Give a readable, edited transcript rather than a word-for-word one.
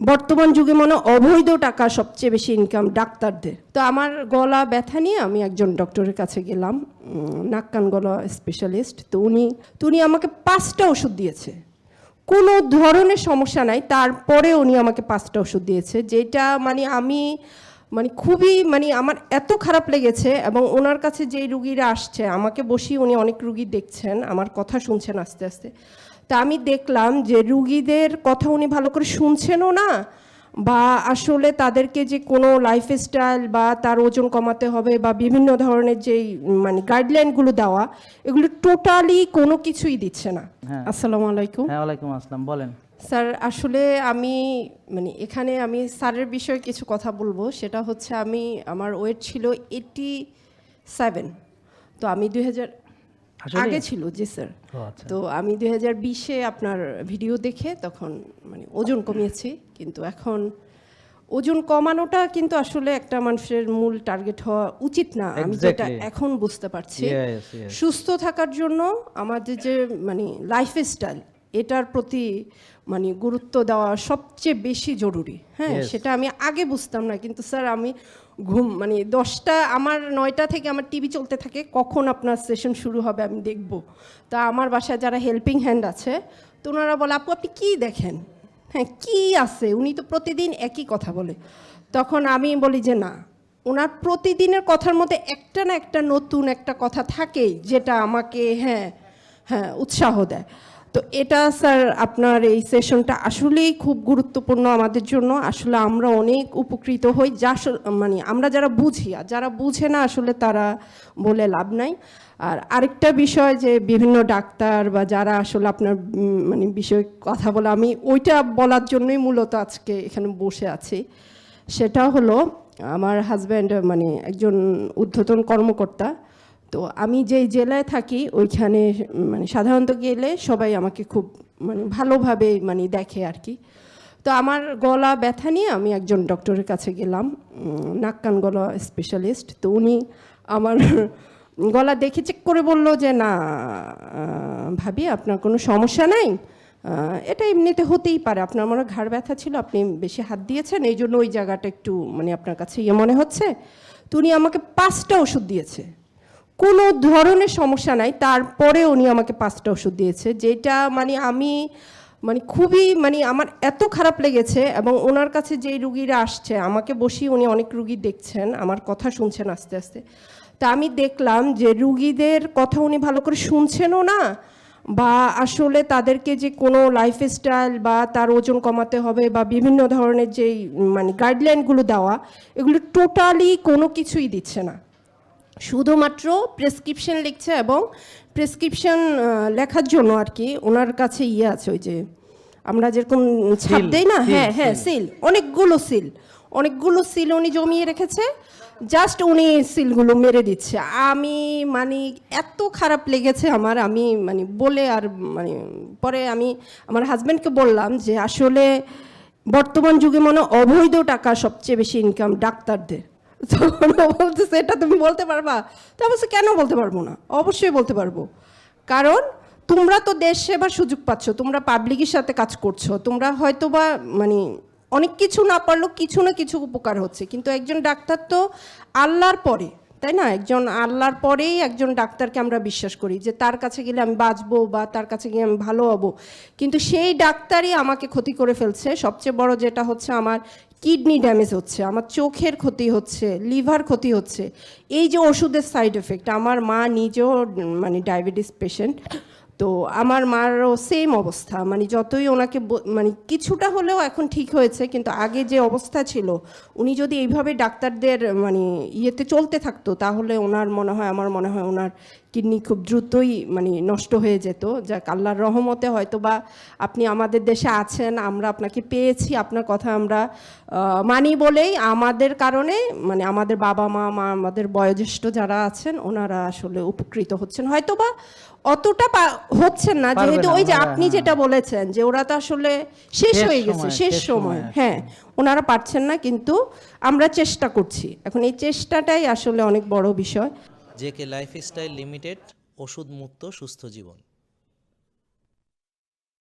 বর্তমান যুগে মনে হয় অবৈধ টাকা সবচেয়ে বেশি ইনকাম ডাক্তারদের। তো আমার গলা ব্যথা নিয়ে আমি একজন ডক্টরের কাছে গেলাম, নাক কান গলা স্পেশালিস্ট। তো উনি আমাকে 5টা ওষুধ দিয়েছে, কোনো ধরনের সমস্যা নাই, তারপরে উনি আমাকে 5টা ওষুধ দিয়েছে, যেটা আমি খুবই আমার এত খারাপ লেগেছে। এবং ওনার কাছে যেই রুগীরা আসছে, আমাকে বসিয়ে উনি অনেক রুগী দেখছেন, আমার কথা শুনছেন আস্তে আস্তে। তা আমি দেখলাম যে রুগীদের কথা উনি ভালো করে শুনছেনও না, বা আসলে তাদেরকে যে কোনো লাইফস্টাইল বা তার ওজন কমাতে হবে বা বিভিন্ন ধরনের যেই গাইডলাইনগুলো দেওয়া, এগুলো টোটালি কোনো কিছুই দিচ্ছে না। আসসালামু আলাইকুম। হ্যাঁ, ওয়ালাইকুম আসসালাম। বলেন স্যার, আসলে আমি এখানে আমি স্যারের বিষয়ে কিছু কথা বলবো। সেটা হচ্ছে আমার ওয়েট ছিল 87। তো আমি 2000 আগে ছিল, জি স্যার। তো আমি 2020-এ আপনার ভিডিও দেখে তখন ওজন কমিয়েছি। কিন্তু এখন ওজন কমানোটা কিন্তু আসলে একটা মানুষের মূল টার্গেট হওয়া উচিত না, আমি যেটা এখন বুঝতে পারছি। সুস্থ থাকার জন্য আমাদের যে লাইফস্টাইল, এটার প্রতি গুরুত্ব দেওয়া সবচেয়ে বেশি জরুরি। হ্যাঁ, সেটা আমি আগে বুঝতাম না। কিন্তু স্যার আমি ঘুম 10টা, আমার 9টা থেকে আমার টিভি চলতে থাকে, কখন আপনার সেশন শুরু হবে আমি দেখব। তা আমার বাসায় যারা হেল্পিং হ্যান্ড আছে, তো ওনারা বলে, আপু আপনি কী দেখেন? হ্যাঁ, কি আছে, উনি তো প্রতিদিন একই কথা বলে। তখন আমি বলি যে না, ওনার প্রতিদিনের কথার মধ্যে একটা না একটা নতুন একটা কথা থাকেই, যেটা আমাকে উৎসাহ দেয়। তো এটা স্যার, আপনার এই সেশনটা আসলেই খুব গুরুত্বপূর্ণ আমাদের জন্য। আসলে আমরা অনেক উপকৃত হই, যা আমরা যারা বুঝি, আর যারা বুঝে না আসলে তারা বলে লাভ নাই। আর আরেকটা বিষয়, যে বিভিন্ন ডাক্তার বা যারা আসলে আপনার বিষয়ে কথা বলে, আমি ওইটা বলার জন্যই মূলত আজকে এখানে বসে আছি। সেটা হলো, আমার হাজব্যান্ড একজন ঊর্ধ্বতন কর্মকর্তা। তো আমি যেই জেলায় থাকি ওইখানে সাধারণত গেলে সবাই আমাকে খুব ভালোভাবে দেখে আর কি। তো আমার গলা ব্যথা নিয়ে আমি একজন ডক্টরের কাছে গেলাম, নাক কান গলা স্পেশালিস্ট। তো উনি আমার গলা দেখে চেক করে বলল যে না ভাবি, আপনার কোনো সমস্যা নাই, এটা এমনিতে হতেই পারে, আপনার মনে ঘাড় ব্যথা ছিল, আপনি বেশি হাত দিয়েছেন, এই জন্য ওই জায়গাটা একটু আপনার কাছে মনে হচ্ছে। তো উনি আমাকে 5টা ওষুধ দিয়েছে, কোনো ধরনের সমস্যা নাই, তারপরে উনি আমাকে 5টা ওষুধ দিয়েছে, যেটা আমি খুবই আমার এত খারাপ লেগেছে। এবং ওনার কাছে যেই রুগীরা আসছে, আমাকে বসিয়ে উনি অনেক রুগী দেখছেন, আমার কথা শুনছেন আস্তে আস্তে। তা আমি দেখলাম যে রুগীদের কথা উনি ভালো করে শুনছেনও না, বা আসলে তাদেরকে যে কোনো লাইফস্টাইল বা তার ওজন কমাতে হবে বা বিভিন্ন ধরনের যেই গাইডলাইনগুলো দেওয়া, এগুলো টোটালি কোনো কিছুই দিচ্ছে না। শুধুমাত্র প্রেসক্রিপশন লিখছে, এবং প্রেসক্রিপশন লেখার জন্য আর কি ওনার কাছে আছে, ওই যে আমরা যেরকম ছাপ দেই না, হ্যাঁ সিল, অনেকগুলো সিল উনি জমিয়ে রেখেছে, জাস্ট উনি সিলগুলো মেরে দিচ্ছে। আমি এত খারাপ লেগেছে আমার, আমি বলে আর পরে আমি আমার হাজব্যান্ডকে বললাম যে আসলে বর্তমান যুগে মনে হয় অবৈধ টাকা সবচেয়ে বেশি ইনকাম ডাক্তারদের। তখন বলতেছে, এটা তুমি বলতে পারবা? তো অবশ্য কেন বলতে পারবো না, অবশ্যই বলতে পারবো। কারণ তোমরা তো দেশ সেবার সুযোগ পাচ্ছ, তোমরা পাবলিকের সাথে কাজ করছো, তোমরা হয়তো বা অনেক কিছু না পারলেও কিছু না কিছু উপকার হচ্ছে। কিন্তু একজন ডাক্তার তো আল্লাহর পরে, তাই না? একজন আল্লাহর পরেই একজন ডাক্তারকে আমরা বিশ্বাস করি যে তার কাছে গেলে আমি বাঁচবো বা তার কাছে গিয়ে আমি ভালো হব। কিন্তু সেই ডাক্তারই আমাকে ক্ষতি করে ফেলছে। সবচেয়ে বড় যেটা হচ্ছে, আমার কিডনি ড্যামেজ হচ্ছে, আমার চোখের ক্ষতি হচ্ছে, লিভার ক্ষতি হচ্ছে, এই যে ওষুধের সাইড এফেক্ট। আমার মা নিজেও ডায়াবেটিস পেশেন্ট, তো আমার মারও সেম অবস্থা। যতই ওনাকে কিছুটা হলেও এখন ঠিক হয়েছে, কিন্তু আগে যে অবস্থা ছিল, উনি যদি এইভাবে ডাক্তারদের ইয়েতে চলতে থাকতো, তাহলে ওনার আমার মনে হয় ওনার কিডনি খুব দ্রুতই নষ্ট হয়ে যেত। যাক, আল্লাহর রহমতে হয়তো বা আপনি আমাদের দেশে আছেন, আমরা আপনাকে পেয়েছি, আপনার কথা আমরা মানি বলেই আমাদের কারণে আমাদের বাবা মা আমাদের বয়োজ্যেষ্ঠ যারা আছেন, ওনারা আসলে উপকৃত হচ্ছেন। হয়তো বা অতটা হচ্ছেন না, যেহেতু ওই যে আপনি যেটা বলেছেন যে ওরা তো আসলে শেষ হয়ে গেছে, শেষ সময়, হ্যাঁ, ওনারা পারছেন না, কিন্তু আমরা চেষ্টা করছি। এখন এই চেষ্টাটাই আসলে অনেক বড় বিষয়। জেকে লাইফস্টাইল লিমিটেড, ওষুধ মুক্ত সুস্থ জীবন।